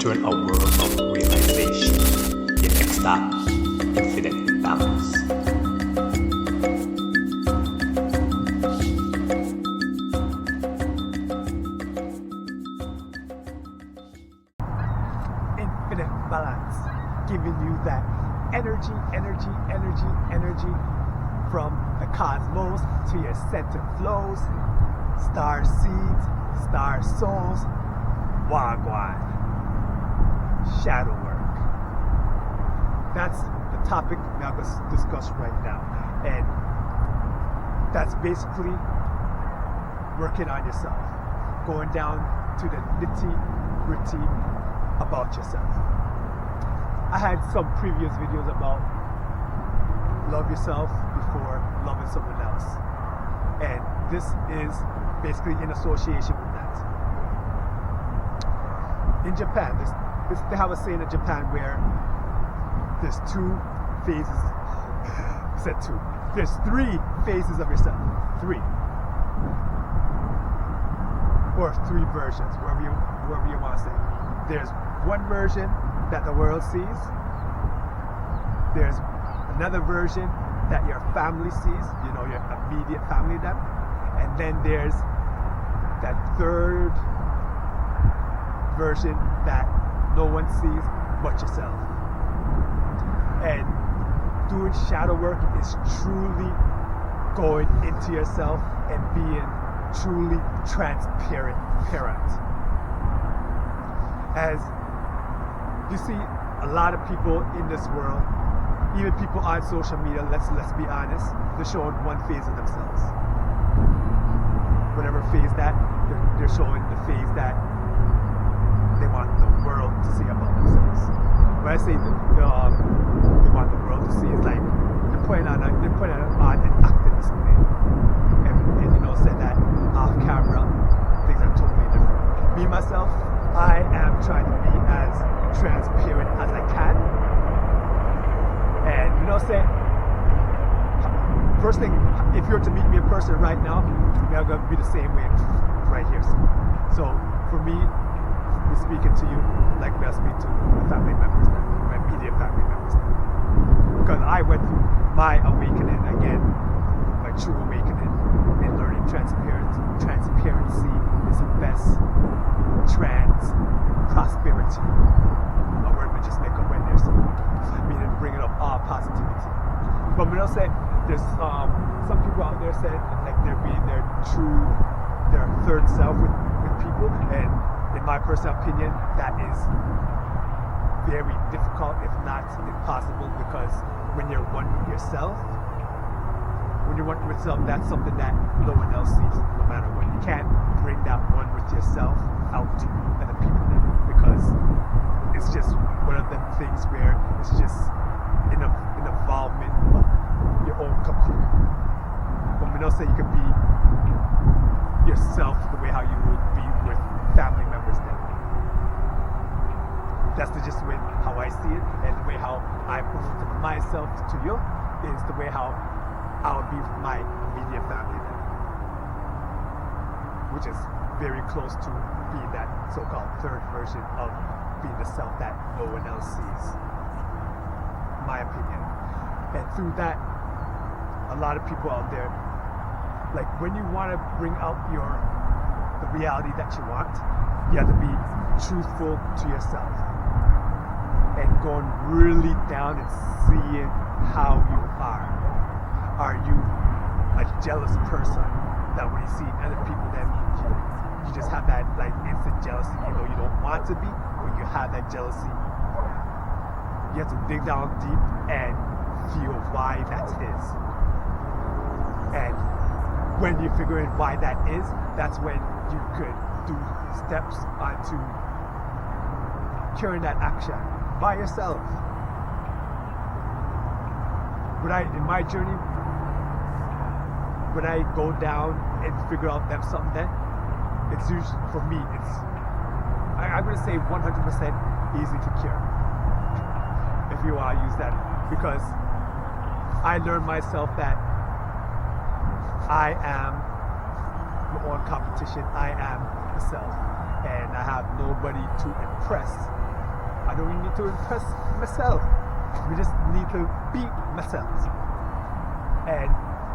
entering a world of realization in ecstatic, infinite balance. Infinite balance, giving you that energy from the cosmos to your center flows, star seeds, star souls, wagwan, shadow work. That's the topic we're going to discuss right now, and that's basically working on yourself, going down to the nitty-gritty about yourself. I had some previous videos about love yourself before loving someone else, and this is basically in association with that. In Japan, they have a saying in Japan where there's two phases. Said two. There's three phases of yourself. Three. Or three versions, wherever you want to say. There's one version that the world sees. There's another version that your family sees, your immediate family then. And then there's that third version that no one sees but yourself. And doing shadow work is truly going into yourself and being truly transparent. As you see, a lot of people in this world, even people on social media, let's be honest, they're showing one phase of themselves. Whatever phase that, they're showing the phase that they want the world to see about themselves. When I say they want the world to see, it's like they're putting on an acting display, and said that off camera, things are totally different. Me myself, I am trying to be as transparent as I can, and say, first thing, if you're to meet me in person right now, we're going to be the same way right here. So for me speaking to you like we speak to the family members, my immediate family members, because I went through my awakening again, my true awakening, and learning transparency is the best prosperity. A word we just make up right there, so meaning bringing up all positivity. But we don't say there's some people out there said like they're being their third self with people, and in my personal opinion, that is very difficult, if not impossible, because when you're one with yourself, that's something that no one else sees, no matter what. You can't bring that one with yourself out to other people then, because it's just one of them things where it's just an involvement of your own company. But we don't say you can be yourself the way how you would be with family members then. That's just the way how I see it, and the way how I present myself to you is the way how I would be with my immediate family then, which is very close to being that so-called third version of being the self that no one else sees, my opinion. And through that, a lot of people out there, like when you want to bring out the reality that you want, you have to be truthful to yourself and going really down and seeing how you are. Are you a jealous person that when you see other people, then you just have that like instant jealousy, even though you don't want to be, or you have that jealousy? You have to dig down deep and feel why that is. And when you figure out why that is, that's when you could do steps onto curing that action by yourself. In my journey, when I go down and figure out that something, then it's usually, for me, I'm going to say 100% easy to cure, if you want to use that, because I learned myself that I am my own competition, I am myself, and I have nobody to impress I don't even need to impress myself. We just need to be myself. And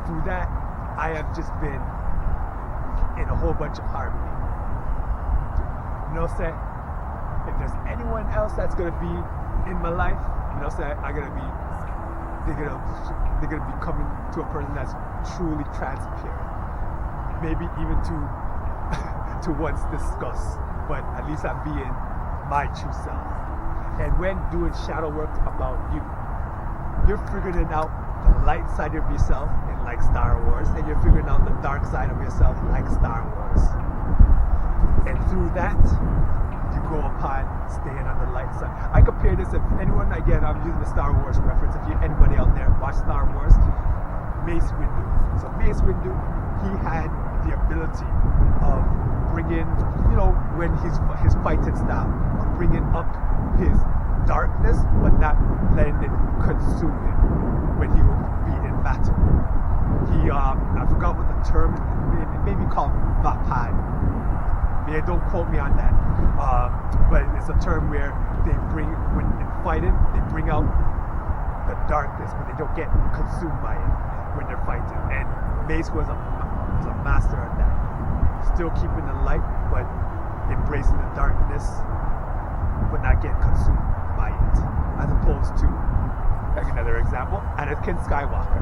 through that, I have just been in a whole bunch of harmony. You know, say, if there's anyone else that's gonna be in my life, you know, say, they're gonna be coming to a person that's truly transparent. Maybe even to to once discuss, but at least I'm being my true self. And when doing shadow work about you, you're figuring out the light side of yourself in like Star Wars, and you're figuring out the dark side of yourself like Star Wars. And through that, you go upon staying on the light side. I compare this, if anyone, again, I'm using the Star Wars reference, if anybody out there watch Star Wars, Mace Windu. So Mace Windu, he had the ability of bringing, you know, when his fighting style, of bringing up his darkness, but not letting it consume him when he would be in battle. He, I forgot what the term, maybe called Vapad. Yeah, don't quote me on that. But it's a term where they bring, when in fighting, they bring out the darkness, but they don't get consumed by it when they're fighting. And Mace was a master at that. Still keeping the light, but embracing the darkness, but not getting consumed by it. As opposed to, like another example, Anakin Skywalker,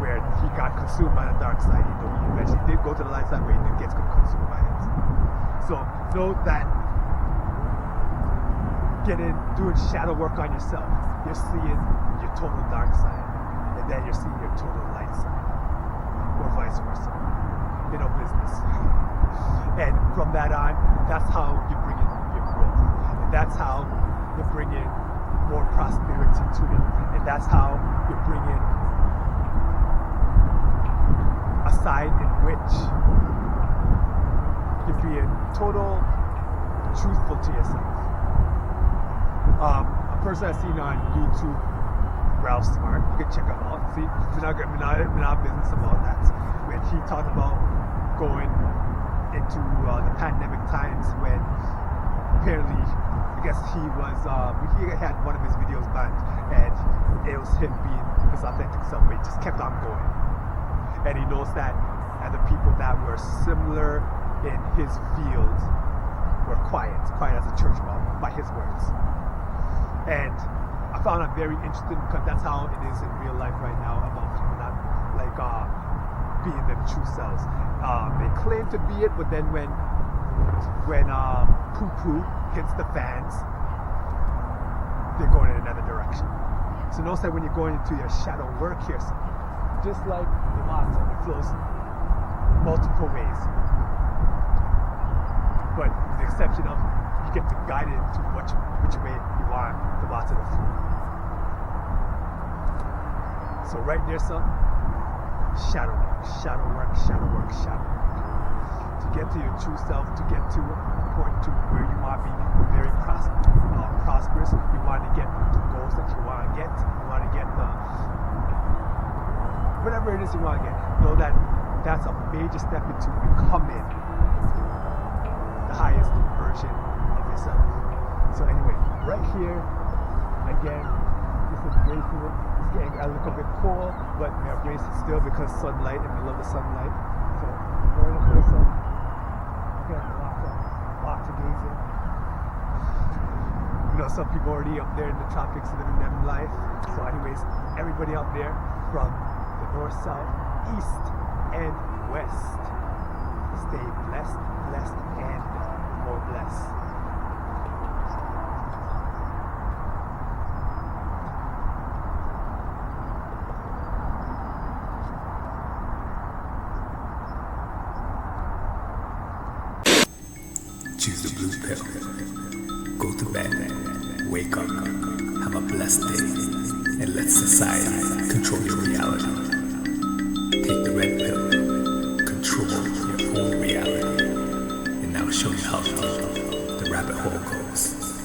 where he got consumed by the dark side. He eventually did go to the light side, where he did get consumed by it. So know that doing shadow work on yourself, you're seeing your total dark side, and then you're seeing your total light side, or vice versa, in a business. And from that on, that's how you bring in your growth, and that's how you bring in more prosperity to it, and that's how you bring in a side in which you're being total truthful to yourself. A person I've seen on YouTube, Ralph Smart, you can check him out. See, we're not business about that. When he talked about going into the pandemic times, when apparently, I guess he had one of his videos banned, and it was him being his authentic self, but he just kept on going. And he knows that other people that were similar in his field were quiet as a church mouse, by his words. And I found that very interesting, because that's how it is in real life right now, about people not like being their true selves. They claim to be it, but then when poo-poo hits the fans, they're going in another direction. So notice that when you're going into your shadow work here, just like the water, it flows multiple ways. But the exception of you get to guide it into which way you want the water to flow. So right there, son, shadow work, shadow work, shadow work, shadow work. To get to your true self, to get to a point to where you want to be very prosperous, you want to get the goals that you want to get, you want to get the whatever it is you want to get. Know that that's a major step into becoming the highest version of yourself. So anyway, right here, again, just embracing it. It's getting a little bit cool, but we embrace it still because sunlight, and we love the sunlight. So we're gonna play some, again, lots of gazing. You know, some people already up there in the tropics living their life. So anyways, everybody out there from the north, south, east, and west, stay blessed, and more blessed. Choose the blue pill. Go to bed. Wake up. Have a blessed day. And let society control your reality. Take the red pill. Control your own reality. And now show you how deep the rabbit hole goes.